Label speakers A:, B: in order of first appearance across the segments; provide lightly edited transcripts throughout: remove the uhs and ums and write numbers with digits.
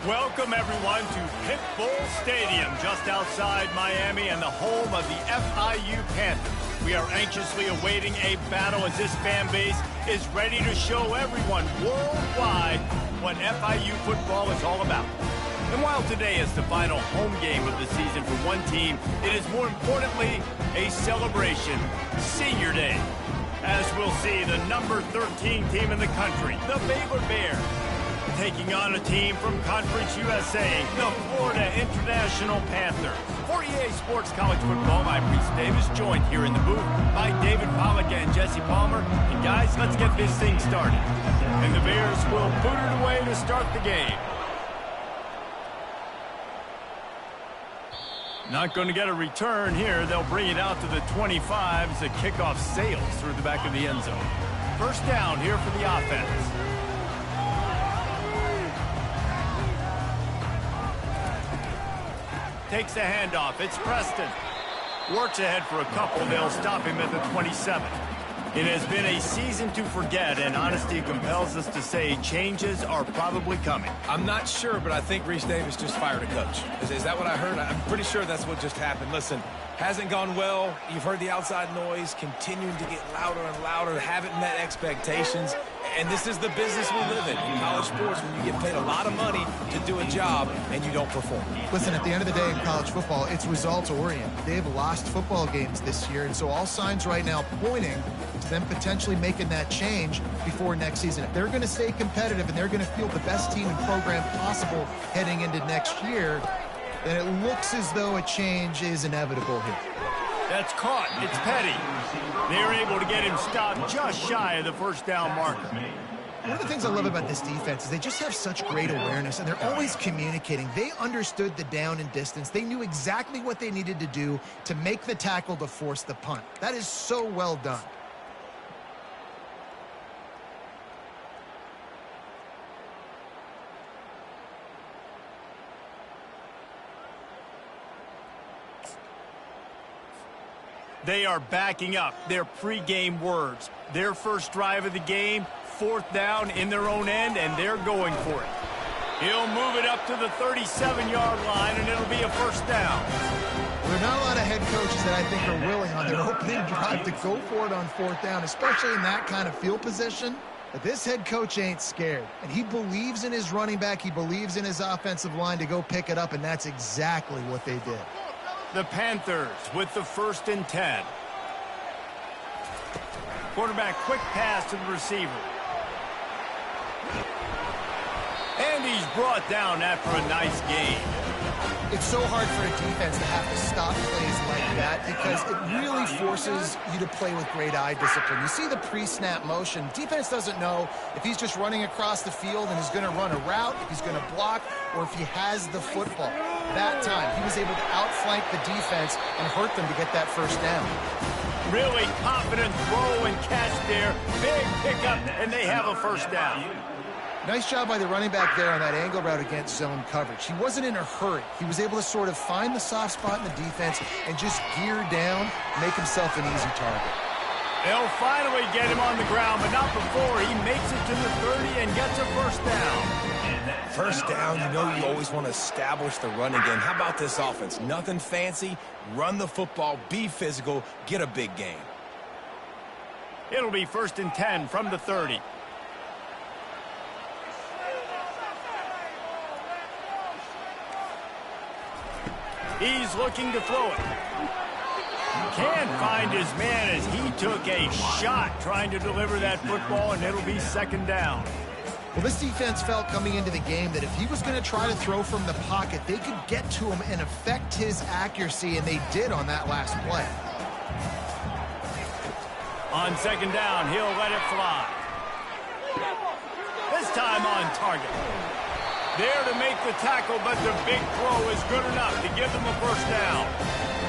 A: Welcome, everyone, to Pit Bull Stadium, just outside Miami and the home of the FIU Panthers. We are anxiously awaiting a battle as this fan base is ready to show everyone worldwide what FIU football is all about. And while today is the final home game of the season for one team, it is more importantly a celebration, Senior Day. As we'll see, the number 13 team in the country, the Baylor Bears, taking on a team from Conference USA, the Florida International Panthers. For EA Sports College Football, I'm Reese Davis, joined here in the booth by David Pollack and Jesse Palmer. And guys, let's get this thing started. And the Bears will boot it away to start the game. Not going to get a return here. They'll bring it out to the 25 as the kickoff sails through the back of the end zone. First down here for the offense. Takes the handoff. It's Preston. Works ahead for a couple. They'll stop him at the 27. It has been a season to forget, and honesty compels us to say changes are probably coming.
B: I'm not sure, but I think Reese Davis just fired a coach. Is that what I heard? I'm pretty sure that's what just happened. Listen, hasn't gone well. You've heard the outside noise continuing to get louder and louder. Haven't met expectations. And this is the business we live in college sports, when you get paid a lot of money to do a job and you don't perform.
C: Listen, at the end of the day in college football, it's results-oriented. They've lost football games this year, and so all signs right now pointing to them potentially making that change before next season. If they're going to stay competitive and they're going to field the best team and program possible heading into next year, then it looks as though a change is inevitable here.
A: That's caught. It's Petty. They're able to get him stopped just shy of the first down marker.
C: One of the things I love about this defense is they just have such great awareness, and they're always communicating. They understood the down and distance. They knew exactly what they needed to do to make the tackle to force the punt. That is so well done.
A: They are backing up their pregame words. Their first drive of the game, fourth down in their own end, and they're going for it. He'll move it up to the 37-yard line, and it'll be a first down.
C: There are not a lot of head coaches that I think are willing on their opening drive to go for it on fourth down, especially in that kind of field position. But this head coach ain't scared, and he believes in his running back. He believes in his offensive line to go pick it up, and that's exactly what they did.
A: The Panthers with the 1st and 10. Quarterback quick pass to the receiver. And he's brought down after a nice gain.
C: It's so hard for a defense to have to stop plays like that because it really forces you to play with great eye discipline. You see the pre-snap motion. Defense doesn't know if he's just running across the field and he's going to run a route, if he's going to block, or if he has the football. That time, he was able to outflank the defense and hurt them to get that first down.
A: Really confident throw and catch there. Big pickup, and they have a first down.
C: Nice job by the running back there on that angle route against zone coverage. He wasn't in a hurry. He was able to sort of find the soft spot in the defense and just gear down, make himself an easy target.
A: They'll finally get him on the ground, but not before he makes it to the 30 and gets a first down.
B: First down, you know you always want to establish the running game. How about this offense? Nothing fancy. Run the football, be physical, get a big gain.
A: It'll be 1st and 10 from the 30. He's looking to throw it. Can't find his man as he took a shot trying to deliver that football, and it'll be 2nd down.
C: Well, this defense felt coming into the game that if he was going to try to throw from the pocket, they could get to him and affect his accuracy, and they did on that last play.
A: On 2nd down, he'll let it fly. This time on target. There to make the tackle, but the big throw is good enough to give them a first down.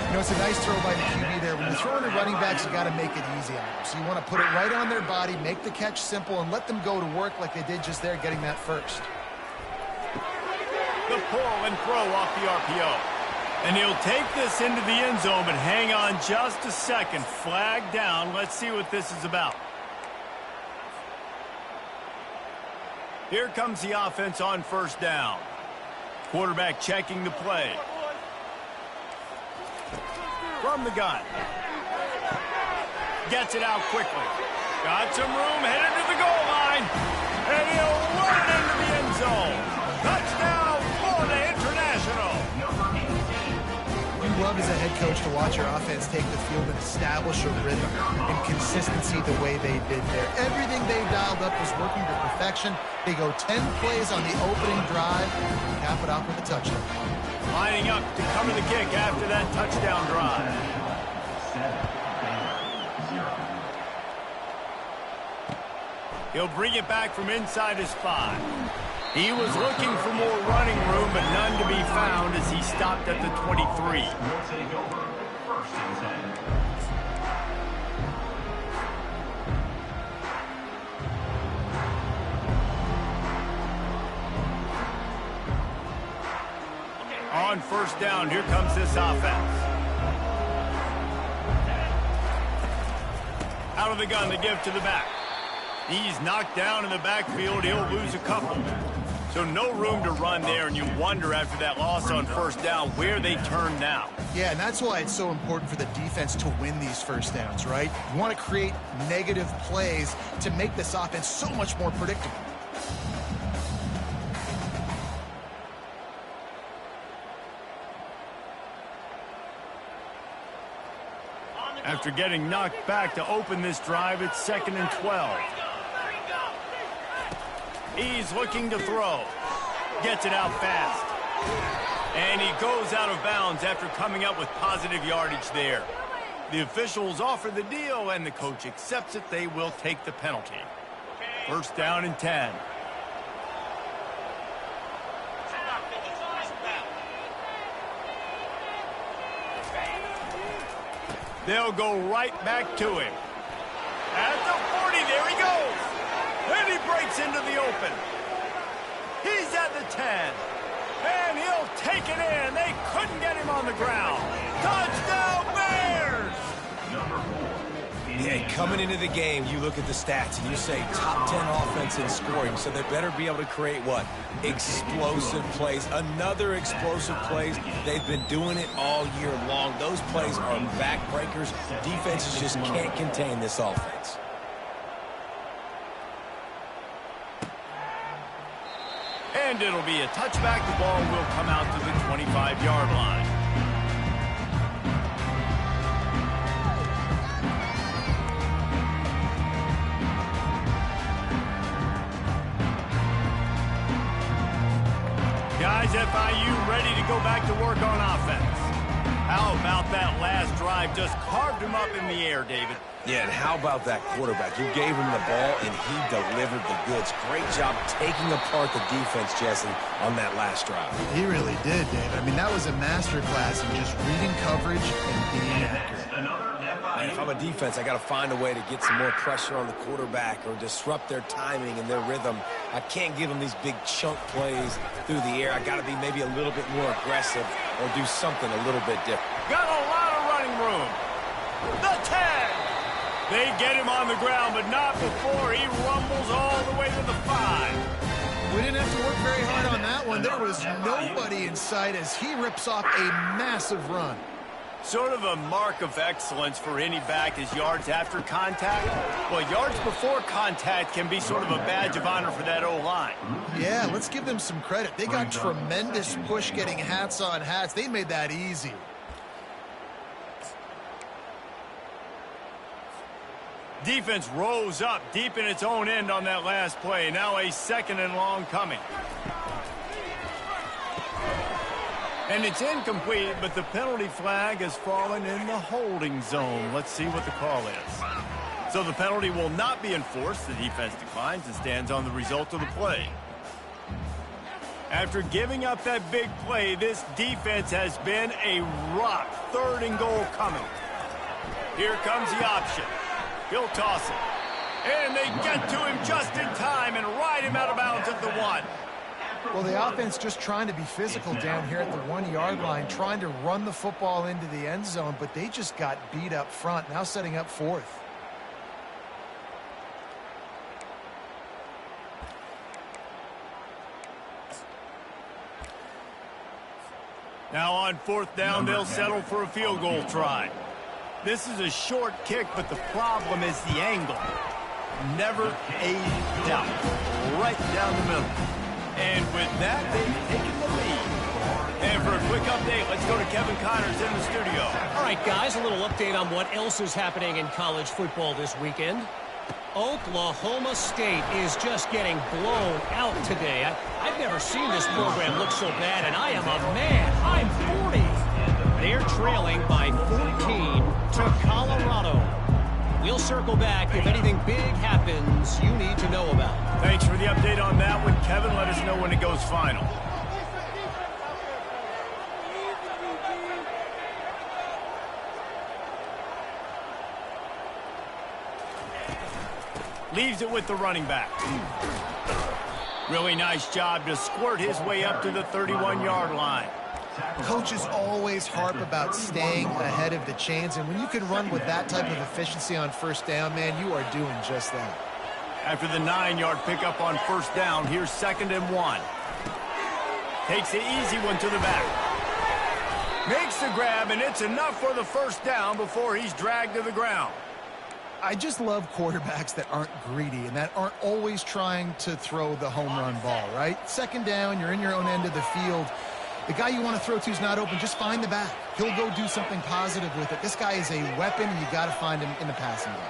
C: You know, it's a nice throw by the QB there. When you're throwing to running backs, you got to make it easy on them. So you want to put it right on their body, make the catch simple, and let them go to work like they did just there, getting that first.
A: The pull and throw off the RPO. And he'll take this into the end zone, but hang on just a second. Flag down. Let's see what this is about. Here comes the offense on 1st down. Quarterback checking the play. From the gun. Gets it out quickly. Got some room, headed to the goal line. And he'll run it into the end zone. Touchdown, Florida International.
C: You love as a head coach to watch your offense take the field and establish a rhythm and consistency the way they did there. Everything they dialed up was working to perfection. They go 10 plays on the opening drive and cap it off with a touchdown.
A: Lining up to come to the kick after that touchdown drive. He'll bring it back from inside his 5. He was looking for more running room, but none to be found as he stopped at the 23. On 1st down, here comes this offense. Out of the gun, the give to the back. He's knocked down in the backfield. He'll lose a couple. So no room to run there, and you wonder after that loss on 1st down where they turn now.
C: Yeah, and that's why it's so important for the defense to win these first downs, right? You want to create negative plays to make this offense so much more predictable.
A: After getting knocked back to open this drive, it's 2nd and 12. He's looking to throw. Gets it out fast. And he goes out of bounds after coming up with positive yardage there. The officials offer the deal, and the coach accepts it. They will take the penalty. 1st down and 10. They'll go right back to him. At the 40, there he goes. And he breaks into the open. He's at the 10. And he'll take it in. They couldn't get him on the ground. Touchdown, Bears!
B: Yeah, coming into the game, you look at the stats and you say top 10 offense in scoring, so they better be able to create what? Explosive plays. Another explosive plays. They've been doing it all year long. Those plays are backbreakers. Defenses just can't contain this offense.
A: And it'll be a touchback. The ball will come out to the 25-yard line. Guys, FIU ready to go back to work on offense. How about that last drive? Just carved him up in the air, David.
B: Yeah, and how about that quarterback? You gave him the ball, and he delivered the goods. Great job taking apart the defense, Jesse, on that last drive.
C: He really did, Dave. I mean, that was a masterclass in just reading coverage and being accurate.
B: And if I'm a defense, I got to find a way to get some more pressure on the quarterback or disrupt their timing and their rhythm. I can't give them these big chunk plays through the air. I got to be maybe a little bit more aggressive or do something a little bit different.
A: Got a lot of running room. The 10. They get him on the ground, but not before he rumbles all the way to the 5.
C: We didn't have to work very hard on that one. There was nobody in sight as he rips off a massive run.
A: Sort of a mark of excellence for any back is yards after contact. Well, yards before contact can be sort of a badge of honor for that O-line.
C: Yeah, let's give them some credit. They got tremendous push getting hats on hats. They made that easy.
A: Defense rose up deep in its own end on that last play. Now a 2nd and long coming. And it's incomplete, but the penalty flag has fallen in the holding zone. Let's see what the call is. So the penalty will not be enforced. The defense declines and stands on the result of the play. After giving up that big play, this defense has been a rock. 3rd and goal coming. Here comes the option. He'll toss it. And they get to him just in time and ride him out of bounds at the 1.
C: Well, the offense just trying to be physical down here at the 1-yard line, trying to run the football into the end zone, but they just got beat up front, now setting up 4th.
A: Now on 4th down, they'll settle for a field goal try. This is a short kick, but the problem is the angle. Never a doubt. Right down the middle. And with that, they've taken the lead. And for a quick update, let's go to Kevin Connors in the studio.
D: All right, guys, a little update on what else is happening in college football this weekend. Oklahoma State is just getting blown out today. I've never seen this program look so bad, and I am a man. I'm 40. They're trailing by 14 to Colorado. We'll circle back if anything big happens you need to know about.
A: Thanks for the update on that one, Kevin. Let us know when it goes final. Leaves it with the running back. Really nice job to squirt his way up to the 31-yard line.
C: Coaches always harp about staying ahead of the chains, and when you can run with that type of efficiency on 1st down, man, you are doing just that.
A: After the 9-yard pickup on 1st down, here's 2nd and 1. Takes the easy one to the back. Makes the grab, and it's enough for the 1st down before he's dragged to the ground.
C: I just love quarterbacks that aren't greedy and that aren't always trying to throw the home run ball, right? 2nd down, you're in your own end of the field. The guy you want to throw to is not open. Just find the back. He'll go do something positive with it. This guy is a weapon, and you got to find him in the passing game.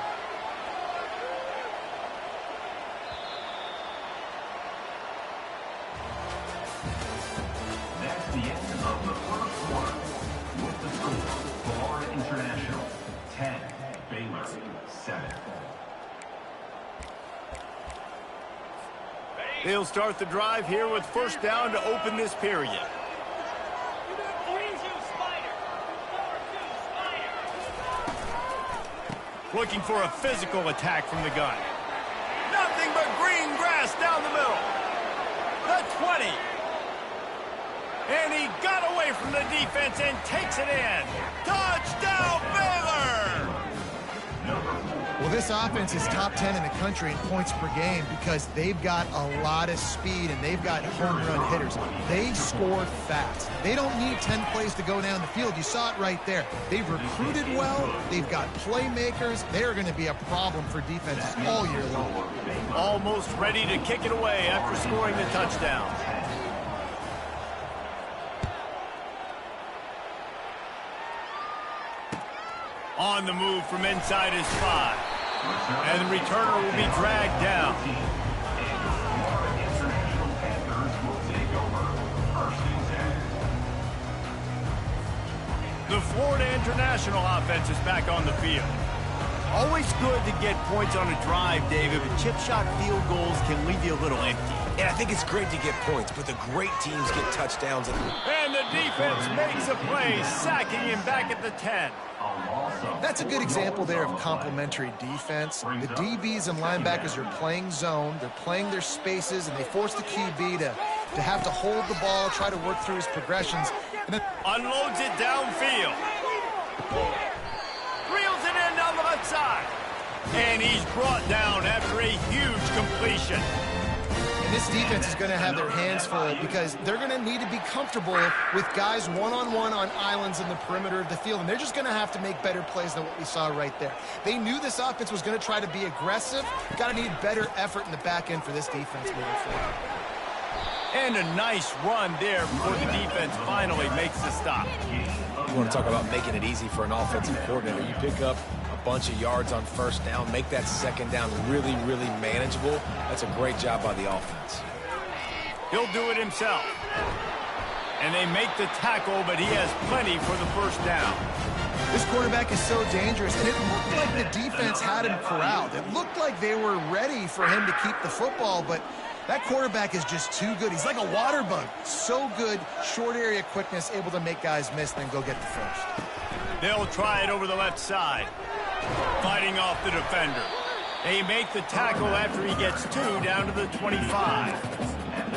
E: That's the end of the 1st quarter. With the score, Florida International 10, Baylor 7.
A: They'll start the drive here with 1st down to open this period. Looking for a physical attack from the gun. Nothing but green grass down the middle. The 20. And he got away from the defense and takes it in. Touchdown, Baylor!
C: Well, this offense is top 10 in the country in points per game because they've got a lot of speed and they've got home run hitters. They score fast. They don't need 10 plays to go down the field. You saw it right there. They've recruited well. They've got playmakers. They're going to be a problem for defenses all year long.
A: Almost ready to kick it away after scoring the touchdown. On the move from inside his 5. And the returner will be dragged down. The Florida International offense is back on the field. Always good to get points on a drive, David, but chip shot field goals can leave you a little empty.
B: And I think it's great to get points, but the great teams get touchdowns.
A: And the defense makes a play, sacking him back at the 10.
C: That's a good example there of complementary defense. The DBs and linebackers are playing zone, they're playing their spaces, and they force the QB to have to hold the ball, try to work through his progressions. And then
A: unloads it downfield. Reels it in down the left side. And he's brought down after a huge completion.
C: And this defense is going to have their hands full because they're going to need to be comfortable with guys one-on-one on islands in the perimeter of the field. And they're just going to have to make better plays than what we saw right there. They knew this offense was going to try to be aggressive. Got to need better effort in the back end for this defense moving forward.
A: And a nice run there before the defense finally makes the stop.
B: You want to talk about making it easy for an offensive coordinator. You pick up a bunch of yards on first down, make that second down really, really manageable. That's a great job by the offense.
A: He'll do it himself. And they make the tackle, but he has plenty for the first down.
C: This quarterback is so dangerous, and it looked like the defense had him corralled. It looked like they were ready for him to keep the football, but that quarterback is just too good. He's like a water bug. So good, short area quickness, able to make guys miss, then go get the first.
A: They'll try it over the left side. Fighting off the defender. They make the tackle after he gets 2 down to the 25.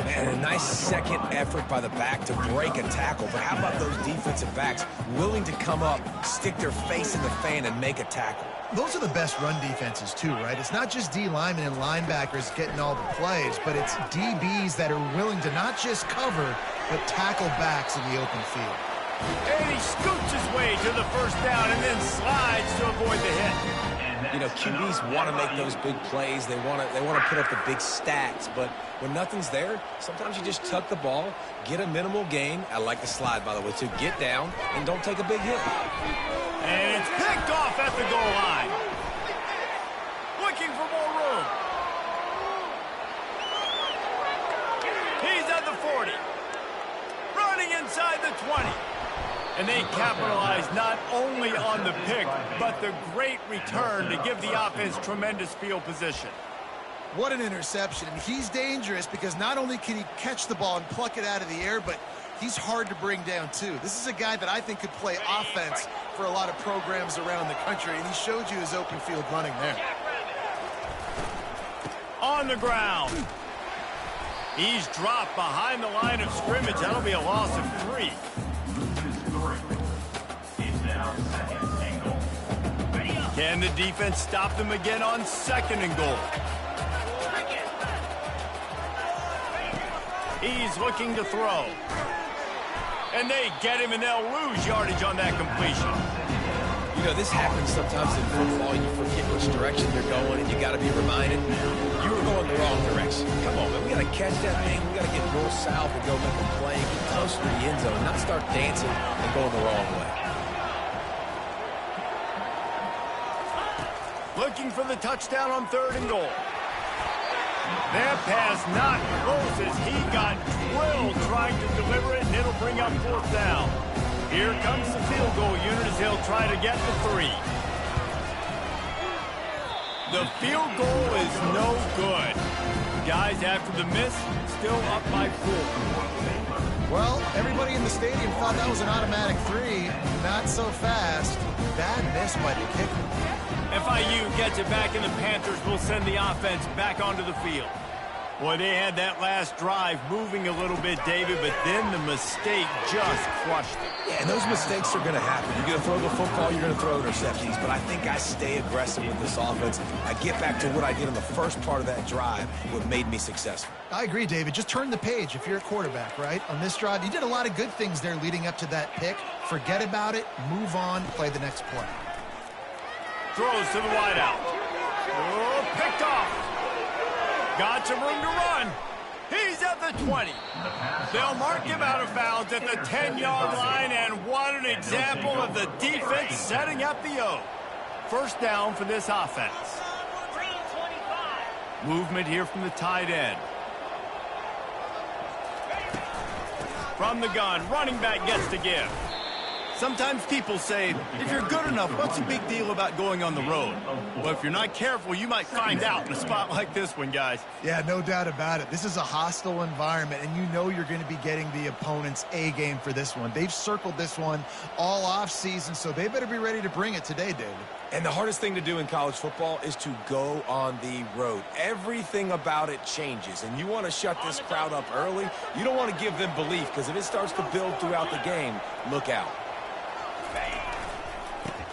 B: And a nice second effort by the back to break a tackle. But how about those defensive backs willing to come up, stick their face in the fan, and make a tackle?
C: Those are the best run defenses too, right? It's not just D linemen and linebackers getting all the plays, but it's DBs that are willing to not just cover, but tackle backs in the open field.
A: And he scoots his way to the first down and then slides to avoid the hit.
B: You know, QBs want to make those big plays. They want to put up the big stats. But when nothing's there, sometimes you just tuck the ball, get a minimal gain. I like the slide, by the way, too. Get down and don't take a big hit.
A: And it's picked off at the goal line. Looking for more room. He's at the 40. Running inside the 20. And they capitalize not only on the pick, but the great return to give the offense tremendous field position.
C: What an interception. And he's dangerous because not only can he catch the ball and pluck it out of the air, but he's hard to bring down, too. This is a guy that I think could play offense for a lot of programs around the country, and he showed you his open field running there.
A: On the ground. He's dropped behind the line of scrimmage. That'll be a loss of 3. Can the defense stop them again on 2nd and goal? He's looking to throw. And they get him, and they'll lose yardage on that completion.
B: You know, this happens sometimes in football. You forget which direction you're going, and you got to be reminded, you were going the wrong direction. Come on, man. We got to catch that thing. We got to get north-south and go make a play, get close to the end zone, not start dancing and going the wrong way.
A: Looking for the touchdown on 3rd and goal. That pass not close as he got drilled trying to deliver it, and it'll bring up 4th down. Here comes the field goal unit as they'll try to get the 3. The field goal is no good. Guys, after the miss, still up by 4.
C: Well, everybody in the stadium thought that was an automatic 3. Not so fast. Bad miss by the kicker.
A: FIU gets it back, and the Panthers will send the offense back onto the field. Boy, they had that last drive moving a little bit, David, but then the mistake just crushed it.
B: Yeah, and those mistakes are going to happen. You're going to throw the football, you're going to throw interceptions, but I think I stay aggressive with this offense. I get back to what I did in the first part of that drive, what made me successful.
C: I agree, David. Just turn the page if you're a quarterback, right? On this drive, you did a lot of good things there leading up to that pick. Forget about it, move on, play the next play.
A: Throws to the wideout. Oh, picked off. Got some room to run. He's at the 20. They'll mark him out of bounds at the 10-yard line, and what an example of the defense setting up the O. First down for this offense. Movement here from the tight end. From the gun, running back gets to give. Sometimes people say, if you're good enough, what's the big deal about going on the road? Well, if you're not careful, you might find out in a spot like this one, guys.
C: Yeah, no doubt about it. This is a hostile environment, and you know you're going to be getting the opponent's A game for this one. They've circled this one all off-season, so they better be ready to bring it today, David.
B: And the hardest thing to do in college football is to go on the road. Everything about it changes, and you want to shut this crowd up early. You don't want to give them belief, because if it starts to build throughout the game, look out.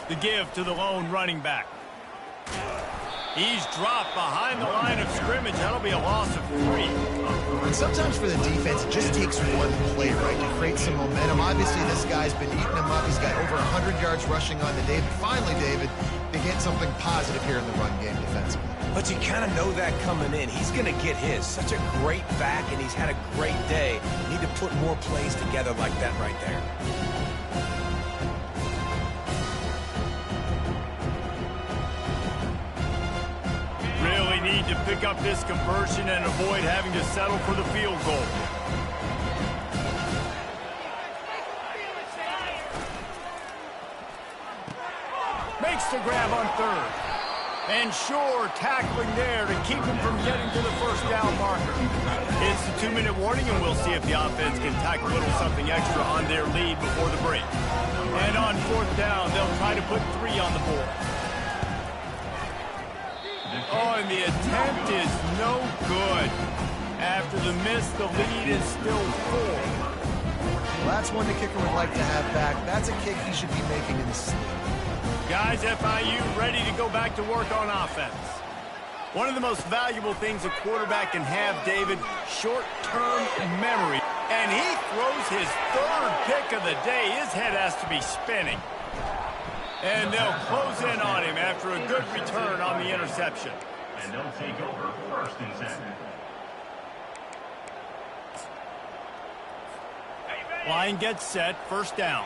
A: The give to the lone running back. He's dropped behind the line of scrimmage. That'll be a loss of 3.
C: And sometimes for the defense, it just takes one play, right, to create some momentum. Obviously, this guy's been eating them up. He's got over 100 yards rushing on the day. But finally, David, they get something positive here in the run game defensively.
B: But you kind of know that coming in. He's going to get his. Such a great back, and he's had a great day. You need to put more plays together like that right there.
A: Really need to pick up this conversion and avoid having to settle for the field goal. Makes the grab on 3rd. And sure, tackling there to keep him from getting to the first down marker. It's the 2-minute warning, and we'll see if the offense can tack a little something extra on their lead before the break. And on 4th down, they'll try to put 3 on the board. Oh, and the attempt is no good. After the miss, the lead is still 4.
C: Well, that's one the kicker would like to have back. That's a kick he should be making in his sleep.
A: Guys, FIU ready to go back to work on offense. One of the most valuable things a quarterback can have, David, short-term memory. And he throws his 3rd pick of the day. His head has to be spinning. And they'll close in on him after a good return on the interception.
E: And they'll take over 1st and 10.
A: Line gets set, 1st down.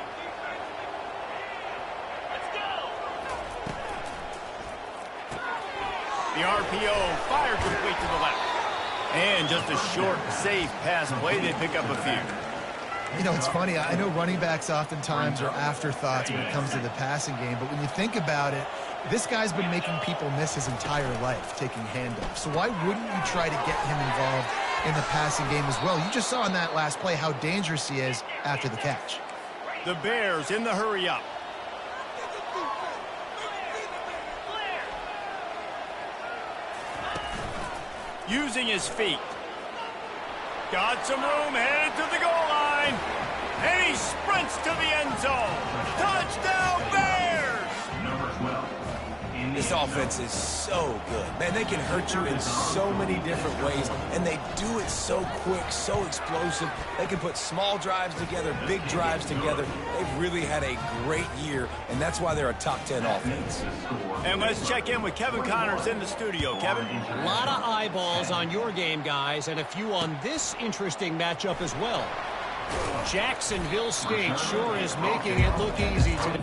A: The RPO fired complete to the left. And just a short, safe pass play. They pick up a few.
C: You know, it's funny. I know running backs oftentimes are afterthoughts when it comes to the passing game, but when you think about it, this guy's been making people miss his entire life taking handoffs. So why wouldn't you try to get him involved in the passing game as well? You just saw in that last play how dangerous he is after the catch.
A: The Bears in the hurry up. Using his feet. Got some room, headed to the goal line. And he sprints to the end zone. Touchdown, Bears!
E: Number 12.
B: This offense is so good. Man, they can hurt you in so many different ways, and they do it so quick, so explosive. They can put small drives together, big drives together. They've really had a great year, and that's why they're a top 10 offense.
A: And let's check in with Kevin Connors in the studio. Kevin?
D: A lot of eyeballs on your game, guys, and a few on this interesting matchup as well. Jacksonville State sure is making it look easy today.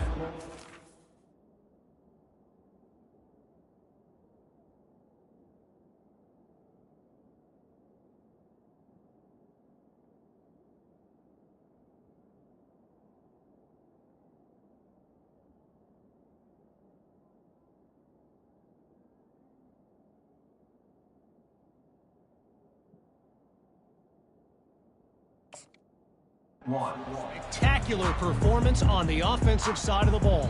D: Spectacular performance on the offensive side of the ball.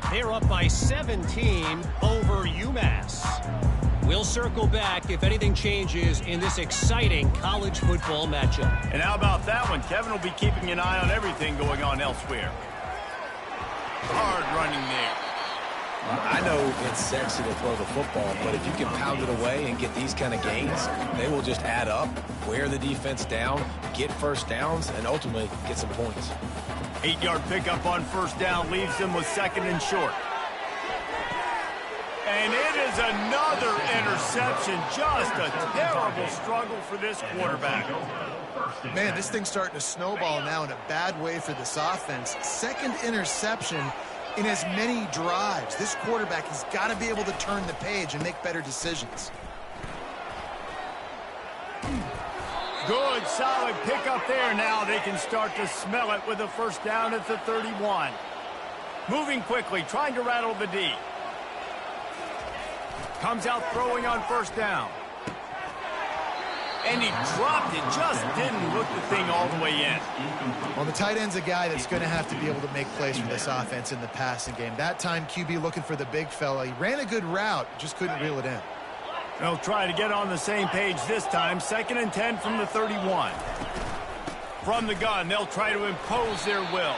D: They're up by 17 over UMass. We'll circle back if anything changes in this exciting college football matchup.
A: And how about that one? Kevin will be keeping an eye on everything going on elsewhere. Hard running there.
B: I know it's sexy to throw the football, but if you can pound it away and get these kind of gains, they will just add up, wear the defense down, get first downs, and ultimately get some points.
A: 8-yard pickup on 1st down leaves them with 2nd and short. And it is another interception. Just a terrible struggle for this quarterback.
C: Man, this thing's starting to snowball now in a bad way for this offense. 2nd interception in as many drives. This quarterback has got to be able to turn the page and make better decisions.
A: Good, solid pickup there. Now they can start to smell it with a first down at the 31. Moving quickly, trying to rattle the D. Comes out throwing on first down. And he dropped it, just didn't look the thing all the way in.
C: Well, the tight end's a guy that's going to have to be able to make plays for this offense in the passing game. That time, QB looking for the big fella. He ran a good route, just couldn't reel it in.
A: They'll try to get on the same page this time. 2nd and 10 from the 31. From the gun, they'll try to impose their will.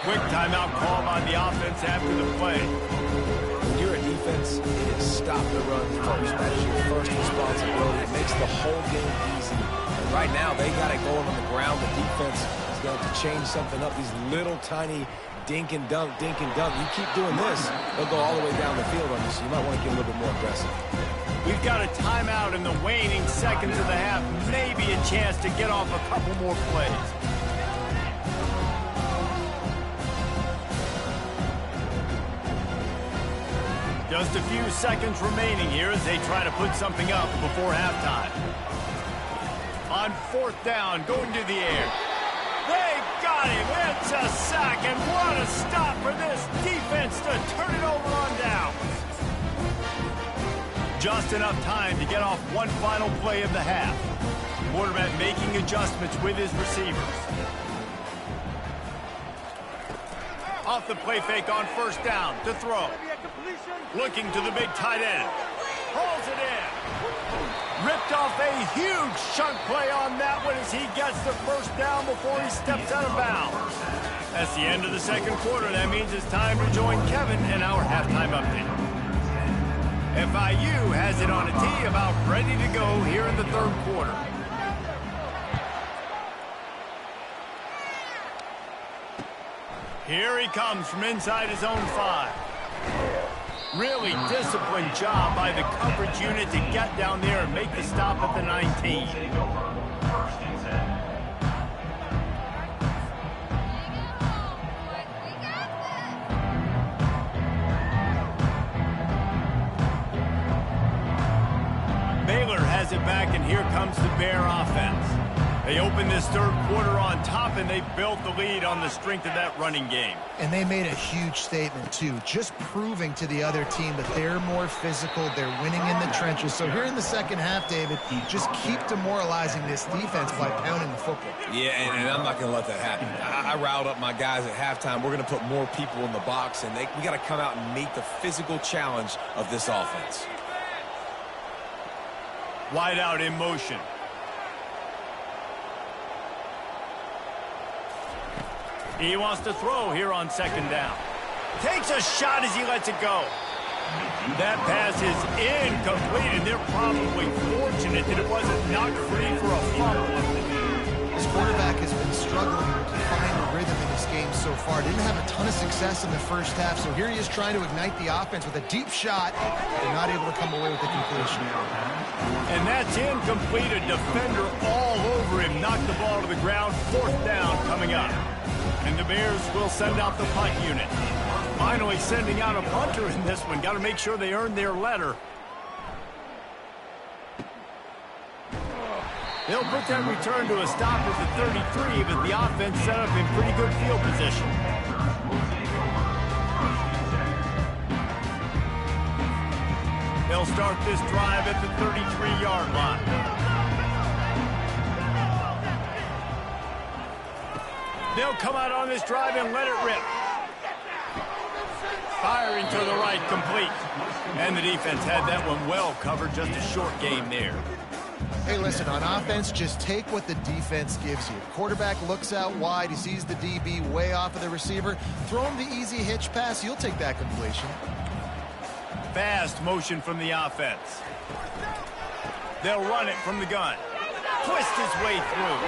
A: Quick timeout call on the offense after the play.
B: When you're a defense, it is stop the run first. That is your first responsibility. It makes the whole game easy. And right now, they got it going on the ground. The defense is going to change something up. These little tiny dink and dunk, dink and dunk. You keep doing this, they'll go all the way down the field on you, so you might want to get a little bit more aggressive.
A: We've got a timeout in the waning seconds of the half. Maybe a chance to get off a couple more plays. Just a few seconds remaining here as they try to put something up before halftime. On 4th down, going to the air. They got him. It's a sack, and what a stop for this defense to turn it over on down. Just enough time to get off one final play of the half. Quarterback making adjustments with his receivers. Off the play fake on first down to throw. Looking to the big tight end. Pulls it in. Ripped off a huge chunk play on that one as he gets the first down before he steps out of bounds. That's the end of the 2nd quarter. That means it's time to join Kevin in our halftime update. FIU has it on a tee, about ready to go here in the 3rd quarter. Here he comes from inside his own 5. Really disciplined job by the coverage unit to get down there and make the stop at the 19. Baylor has it back, and here comes the Bear offense. They open this 3rd quarter on top, and they built the lead on the strength of that running game.
C: And they made a huge statement, too, just proving to the other team that they're more physical, they're winning in the trenches. So here in the 2nd half, David, just keep demoralizing this defense by pounding the football.
B: Yeah, and I'm not going to let that happen. I riled up my guys at halftime. We're going to put more people in the box, and we got to come out and meet the physical challenge of this offense.
A: Wide out in motion. He wants to throw here on 2nd down. Takes a shot as he lets it go. That pass is incomplete, and they're probably fortunate that it wasn't knocked free for a fumble.
C: This quarterback has been struggling to find the rhythm in this game so far. Didn't have a ton of success in the 1st half, so here he is trying to ignite the offense with a deep shot. They're not able to come away with the completion.
A: And that's incomplete. A defender all over him. Knocked the ball to the ground. 4th down coming up. And the Bears will send out the punt unit. Finally sending out a punter in this one. Got to make sure they earn their letter. They'll put that return to a stop at the 33, but the offense set up in pretty good field position. They'll start this drive at the 33-yard line. They'll come out on this drive and let it rip. Firing to the right, complete. And the defense had that one well covered, just a short game there.
C: Hey, listen, on offense, just take what the defense gives you. Quarterback looks out wide, he sees the DB way off of the receiver. Throw him the easy hitch pass, you'll take that completion.
A: Fast motion from the offense. They'll run it from the gun. Twist his way through.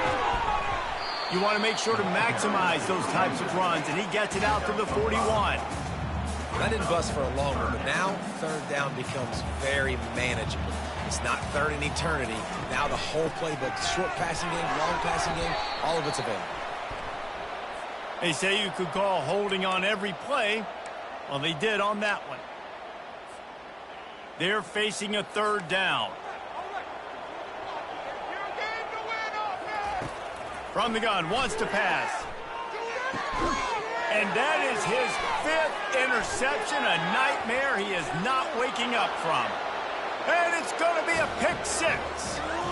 A: You want to make sure to maximize those types of runs, and he gets it out to the 41.
B: That didn't bust for a long one, but now 3rd down becomes very manageable. It's not 3rd in eternity. Now the whole playbook, short passing game, long passing game, all of it's available.
A: They say you could call holding on every play. Well, they did on that one. They're facing a 3rd down. From the gun, wants to pass. And that is his 5th interception, a nightmare he is not waking up from. And it's going to be a pick 6.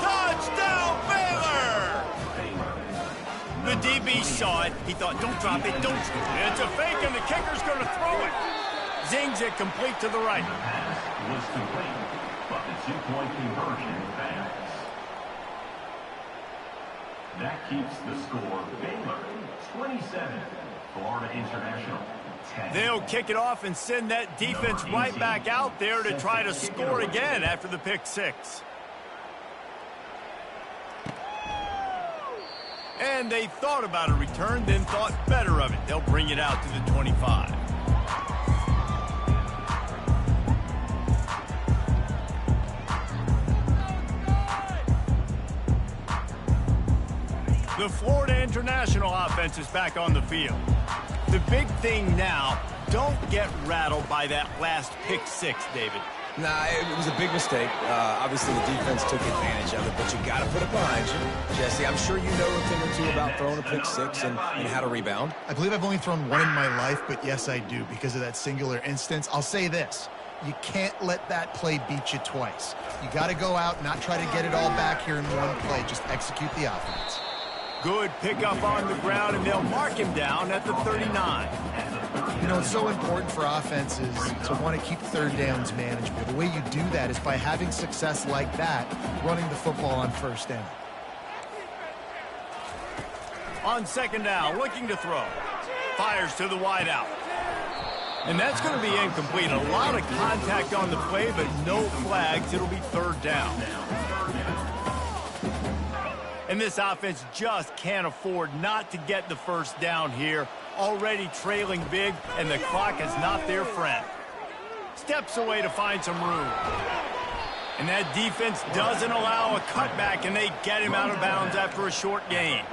A: Touchdown, Baylor! The DB saw it. He thought, don't drop it, don't shoot it. It's a fake, and the kicker's going to throw it. Zings it complete to the right.
E: The pass was complete, but the 2-point conversion fails. That keeps the score Baylor 27, Florida International 10.
A: They'll kick it off and send that defense right back out there to try to score again after the pick 6. And they thought about a return, then thought better of it. They'll bring it out to the 25. The Florida International offense is back on the field. The big thing now, don't get rattled by that last pick 6, David.
B: Nah, it was a big mistake. Obviously, the defense took advantage of it, but you got to put it behind you. Jesse, I'm sure you know a thing or two about throwing a pick 6 and how to rebound.
C: I believe I've only thrown one in my life, but yes, I do because of that singular instance. I'll say this. You can't let that play beat you twice. You got to go out, not try to get it all back here in one play. Just execute the offense.
A: Good pickup on the ground, and they'll mark him down at the 39.
C: You know, it's so important for offenses to want to keep third downs manageable. The way you do that is by having success like that, running the football on first down.
A: On second down, looking to throw. Fires to the wideout. And that's going to be incomplete. A lot of contact on the play, but no flags. It'll be third down. And this offense just can't afford not to get the first down here. Already trailing big, and the clock is not their friend. Steps away to find some room. And that defense doesn't allow a cutback, and they get him out of bounds after a short gain.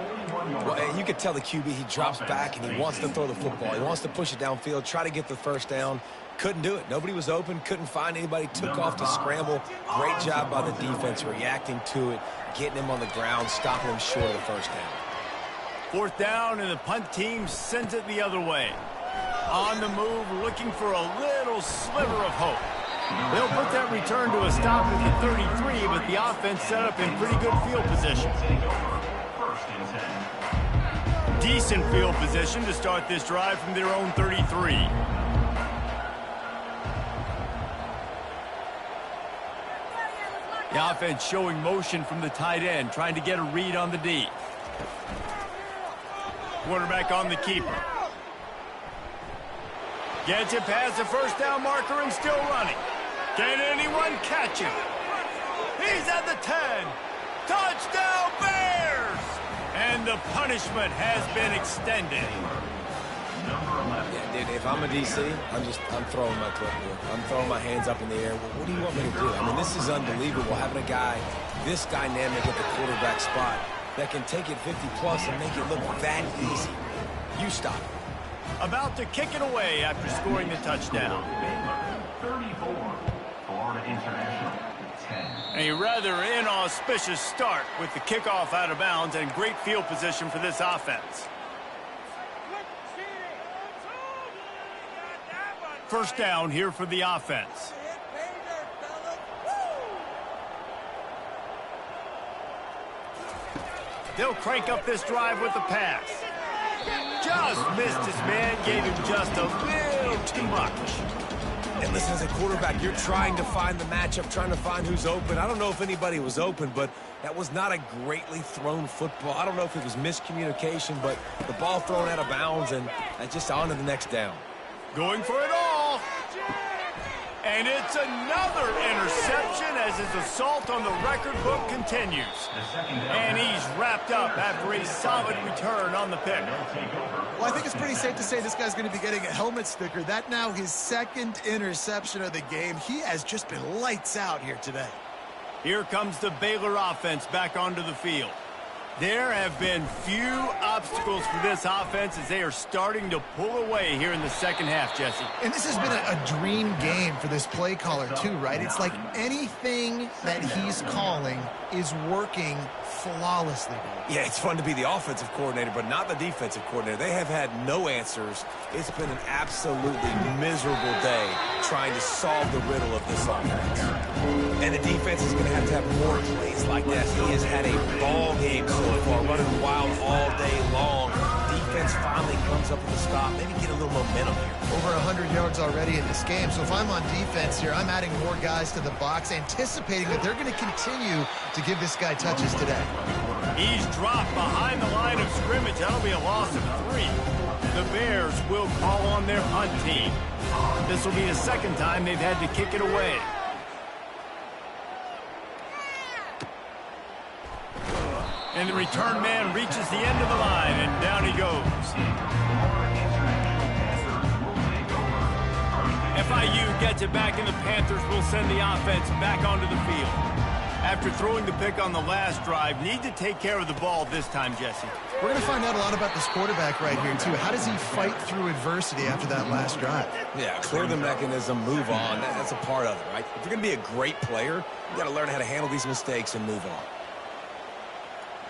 B: Well, you could tell the QB, he drops back, and he wants to throw the football. He wants to push it downfield, try to get the first down. Couldn't do it. Nobody was open, couldn't find anybody, took off to scramble. Great job by the defense reacting to it, getting him on the ground, stopping him short of the first down.
A: Fourth down, and the punt team sends it the other way. On the move, looking for a little sliver of hope. They'll put that return to a stop at the 33, but the offense set up in pretty good field position. Decent field position to start this drive from their own 33. The offense showing motion from the tight end, trying to get a read on the D. Quarterback on the keeper. Gets it past the first down marker and still running. Can anyone catch him? He's at the 10. Touchdown, Bears! And the punishment has been extended.
B: Yeah, dude, if I'm a DC, I'm throwing my clipboard. I'm throwing my hands up in the air. Well, what do you want me to do? I mean, this is unbelievable, having a guy this dynamic at the quarterback spot that can take it 50-plus and make it look that easy. You stop.
A: About to kick it away after scoring the touchdown.
E: 34, Florida International 10.
A: A rather inauspicious start with the kickoff out of bounds and great field position for this offense. First down here for the offense. They'll crank up this drive with the pass. Just missed his man, gave him just a little too much.
B: And listen, as a quarterback, you're trying to find the matchup, trying to find who's open. I don't know if anybody was open, but that was not a greatly thrown football. I don't know if it was miscommunication, but the ball thrown out of bounds and just on to the next down.
A: Going for it all. And it's another interception as his assault on the record book continues. And he's wrapped up after a solid return on the pick.
C: Well, I think it's pretty safe to say this guy's going to be getting a helmet sticker. That now his second interception of the game. He has just been lights out here today.
A: Here comes the Baylor offense back onto the field. There have been few obstacles for this offense as they are starting to pull away here in the second half, Jesse.
C: And this has been a dream game for this play caller too, right? It's like anything that he's calling is working flawlessly.
B: Yeah, it's fun to be the offensive coordinator, but not the defensive coordinator. They have had no answers. It's been an absolutely miserable day trying to solve the riddle of this offense. And the defense is going to have more plays like that. He has had a ball game so far, running wild all day long. Defense finally comes up with a stop, maybe get a little momentum here.
C: Over 100 yards already in this game. So if I'm on defense here, I'm adding more guys to the box, anticipating that they're going to continue to give this guy touches today.
A: He's dropped behind the line of scrimmage. That'll be a loss of 3. The Bears will call on their punt team. This will be the second time they've had to kick it away. And the return man reaches the end of the line, and down he goes. FIU gets it back, and the Panthers will send the offense back onto the field. After throwing the pick on the last drive, need to take care of the ball this time, Jesse.
C: We're going to find out a lot about this quarterback right here, too. How does he fight through adversity after that last drive?
B: Yeah, clear the mechanism, move on. That's a part of it, right? If you're going to be a great player, you got to learn how to handle these mistakes and move on.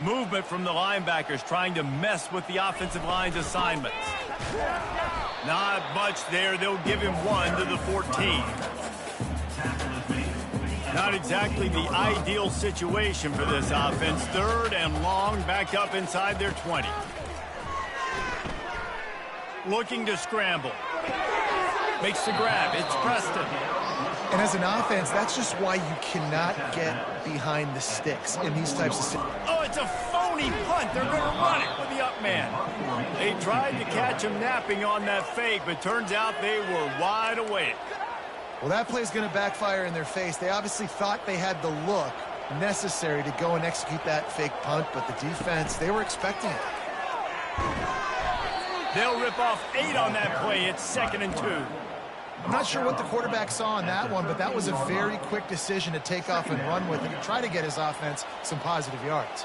A: Movement from the linebackers trying to mess with the offensive line's assignments. Not much there. They'll give him 1 to the 14. Not exactly the ideal situation for this offense. 3rd and long, back up inside their 20. Looking to scramble. Makes the grab. It's Preston.
C: And as an offense, that's just why you cannot get behind the sticks in these types of situations.
A: Oh, it's a phony punt. They're going to run it with the up man. They tried to catch him napping on that fake, but turns out they were wide awake.
C: Well, that play's going to backfire in their face. They obviously thought they had the look necessary to go and execute that fake punt, but the defense, they were expecting it.
A: They'll rip off 8 on that play. It's 2nd and 2.
C: I'm not sure what the quarterback saw on that one, but that was a very quick decision to take off and run with and to try to get his offense some positive yards.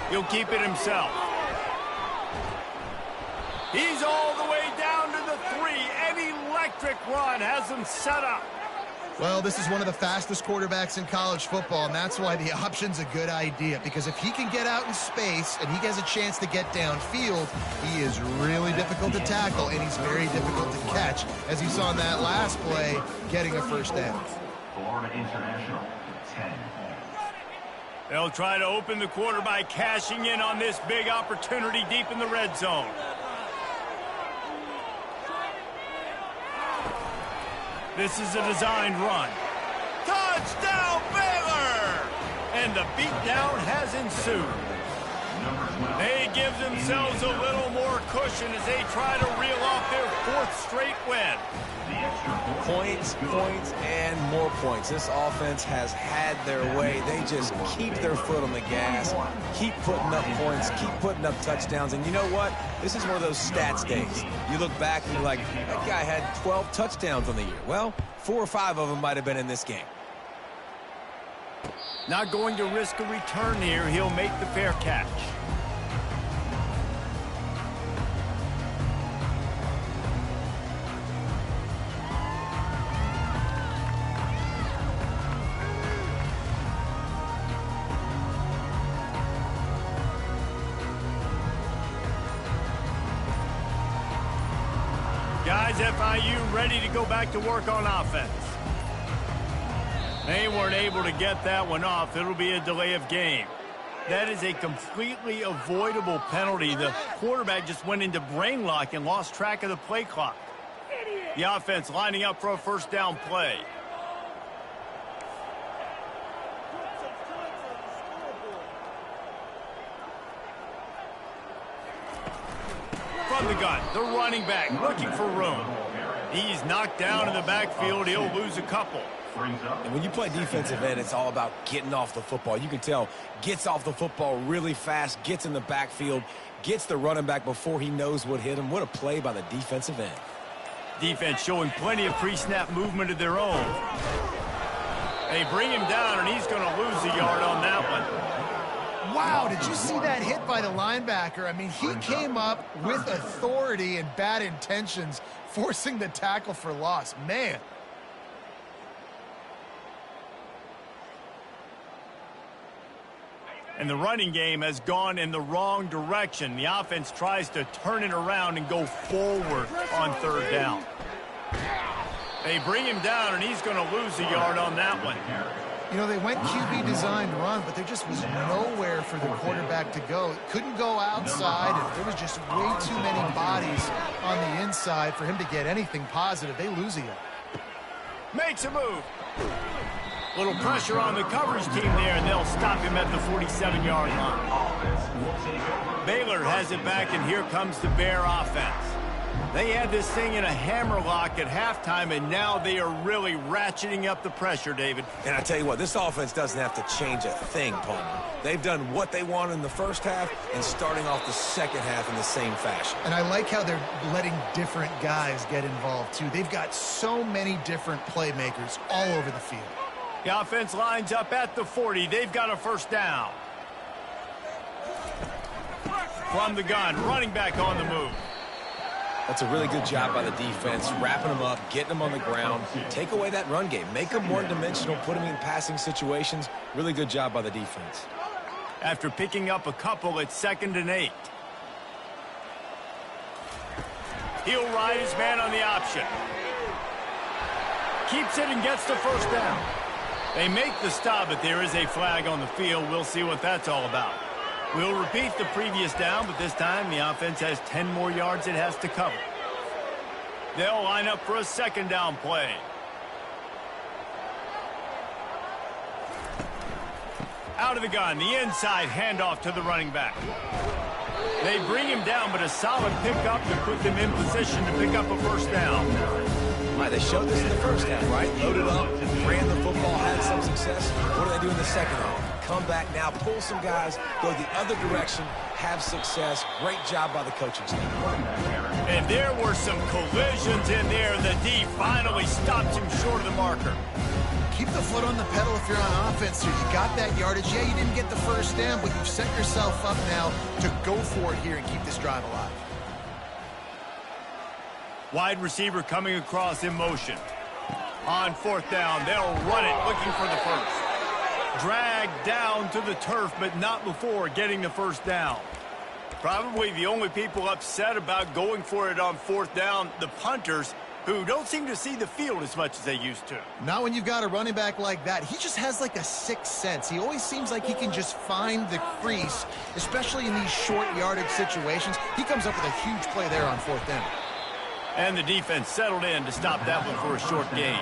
A: He'll keep it himself. He's all the way down to the 3. An electric run has him set up.
C: Well, this is one of the fastest quarterbacks in college football, and that's why the option's a good idea, because if he can get out in space and he has a chance to get downfield, he is really difficult to tackle, and he's very difficult to catch, as you saw in that last play, getting a first down.
E: Florida International, 10.
A: They'll try to open the quarter by cashing in on this big opportunity deep in the red zone. This is a designed run. Touchdown, Baylor! And the beatdown has ensued. They give themselves a little more cushion as they try to reel off their 4th straight win.
B: Points, points, and more points. This offense has had their way. They just keep their foot on the gas, keep putting up points, keep putting up touchdowns. And you know what? This is one of those stats days. You look back and you're like, that guy had 12 touchdowns on the year. Well, 4 or 5 of them might have been in this game.
A: Not going to risk a return here. He'll make the fair catch. Guys, FIU ready to go back to work on offense. They weren't able to get that one off. It'll be a delay of game. That is a completely avoidable penalty. The quarterback just went into brain lock and lost track of the play clock. The offense lining up for a first down play. From the gun, the running back looking for room. He's knocked down in the backfield. He'll lose a couple.
B: And when you play defensive end, it's all about getting off the football. You can tell, gets off the football really fast, gets in the backfield, gets the running back before he knows what hit him. What a play by the defensive end.
A: Defense showing plenty of pre-snap movement of their own. They bring him down, and he's going to lose a yard on that one.
C: Wow, did you see that hit by the linebacker? I mean, he came up with authority and bad intentions, forcing the tackle for loss. Man.
A: And the running game has gone in the wrong direction. The offense tries to turn it around and go forward on third down. They bring him down, and he's going to lose a yard on that one.
C: You know, they went QB designed run, but there just was nowhere for the quarterback to go. It couldn't go outside, and there was just way too many bodies on the inside for him to get anything positive. They lose a yard.
A: Makes a move. Little pressure on the coverage team there, and they'll stop him at the 47-yard line. Baylor has it back, and here comes the Bear offense. They had this thing in a hammerlock at halftime, and now they are really ratcheting up the pressure, David.
B: And I tell you what, this offense doesn't have to change a thing, Palmer. They've done what they wanted in the first half and starting off the second half in the same fashion.
C: And I like how they're letting different guys get involved, too. They've got so many different playmakers all over the field.
A: The offense lines up at the 40. They've got a first down. From the gun, running back on the move.
B: That's a really good job by the defense, wrapping them up, getting them on the ground. Take away that run game. Make them one-dimensional, put them in passing situations. Really good job by the defense.
A: After picking up a couple, it's 2nd and 8. He'll ride his man on the option. Keeps it and gets the first down. They make the stop, but there is a flag on the field. We'll see what that's all about. We'll repeat the previous down, but this time the offense has 10 more yards it has to cover. They'll line up for a 2nd down play. Out of the gun, the inside handoff to the running back. They bring him down, but a solid pickup to put them in position to pick up a first down.
B: Right, they showed this in the first half, right? Loaded up, ran the football, had some success. What do they do in the second half? Come back now, pull some guys, go the other direction, have success. Great job by the coaching staff.
A: And there were some collisions in there. The D finally stopped him short of the marker.
C: Keep the foot on the pedal if you're on offense here. You got that yardage. Yeah, you didn't get the first down, but you've set yourself up now to go for it here and keep this drive alive.
A: Wide receiver coming across in motion. On 4th down, they'll run it, looking for the first. Dragged down to the turf, but not before getting the first down. Probably the only people upset about going for it on 4th down, the punters, who don't seem to see the field as much as they used to.
C: Not when you've got a running back like that. He just has like a sixth sense. He always seems like he can just find the crease, especially in these short yardage situations. He comes up with a huge play there on 4th down.
A: And the defense settled in to stop that one for a short gain.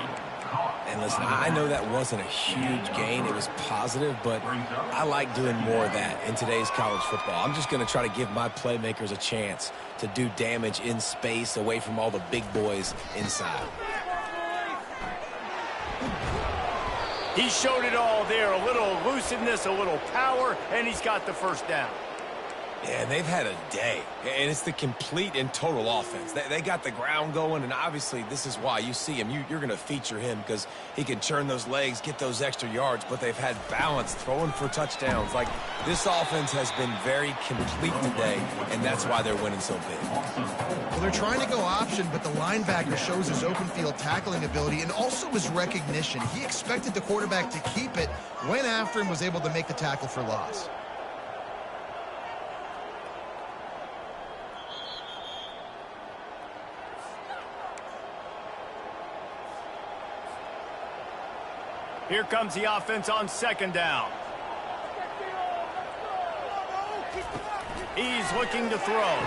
B: And listen, I know that wasn't a huge gain. It was positive, but I like doing more of that in today's college football. I'm just going to try to give my playmakers a chance to do damage in space away from all the big boys inside.
A: He showed it all there. A little elusiveness, a little power, and he's got the first down.
B: Yeah, and they've had a day, and it's the complete and total offense. They got the ground going, and obviously this is why you see him. You're going to feature him because he can turn those legs, get those extra yards, but they've had balance, throwing for touchdowns. Like, this offense has been very complete today, and that's why they're winning so big.
C: Well, they're trying to go option, but the linebacker shows his open field tackling ability and also his recognition. He expected the quarterback to keep it, went after him, was able to make the tackle for loss.
A: Here comes the offense on 2nd down. He's looking to throw.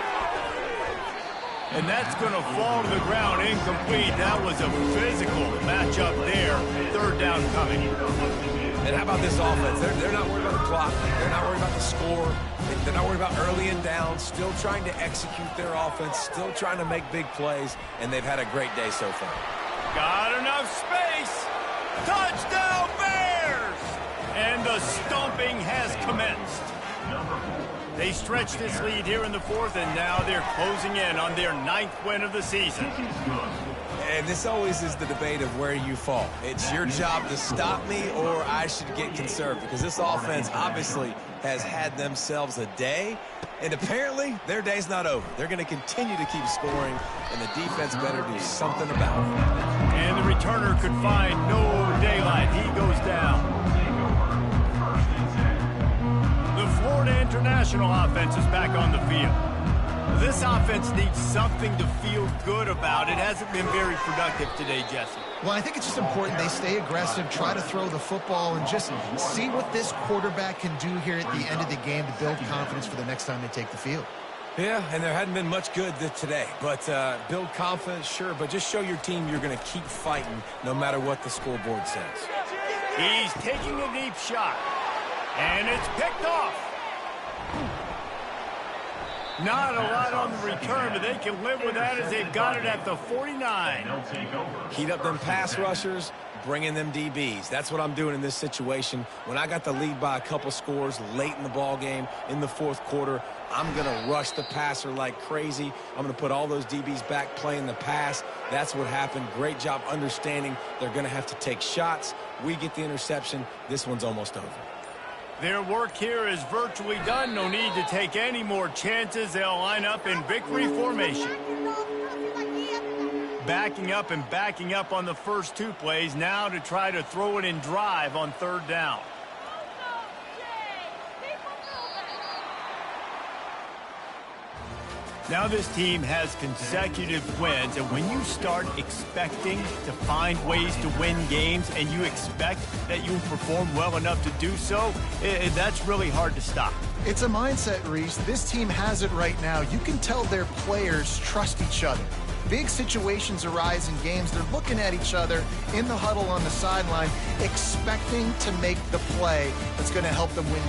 A: And that's going to fall to the ground incomplete. That was a physical matchup there. 3rd down coming.
B: And how about this offense? They're not worried about the clock. They're not worried about the score. They're not worried about early and down. Still trying to execute their offense. Still trying to make big plays. And they've had a great day so far.
A: Got enough space. Touchdown Bears! And the stomping has commenced. They stretched this lead here in the fourth, and now they're closing in on their 9th win of the season.
B: And this always is the debate of where you fall. It's your job to stop me, or I should get conservative, because this offense obviously has had themselves a day, and apparently their day's not over. They're going to continue to keep scoring, and the defense better do something about it.
A: And the returner could find no daylight. He goes down. The Florida International offense is back on the field. This offense needs something to feel good about. It hasn't been very productive today, Jesse.
C: Well, I think it's just important they stay aggressive, try to throw the football, and just see what this quarterback can do here at the end of the game to build confidence for the next time they take the field.
B: Yeah, and there hadn't been much good today. But build confidence, sure, but just show your team you're going to keep fighting no matter what the scoreboard says.
A: He's taking a deep shot, and it's picked off. Not a lot on the return, but they can live with that as they've got it at the 49.
B: Heat up them pass rushers, bring in them DBs. That's what I'm doing in this situation. When I got the lead by a couple scores late in the ball game, in the fourth quarter, I'm going to rush the passer like crazy. I'm going to put all those DBs back playing the pass. That's what happened. Great job understanding they're going to have to take shots. We get the interception. This one's almost over.
A: Their work here is virtually done. No need to take any more chances. They'll line up in victory formation. Backing up and backing up on the first 2 plays now to try to throw it in drive on 3rd down. Now this team has consecutive wins, and when you start expecting to find ways to win games and you expect that you will perform well enough to do so, that's really hard to stop.
C: It's a mindset, Reese. This team has it right now. You can tell their players trust each other. Big situations arise in games. They're looking at each other in the huddle on the sideline, expecting to make the play that's going to help them win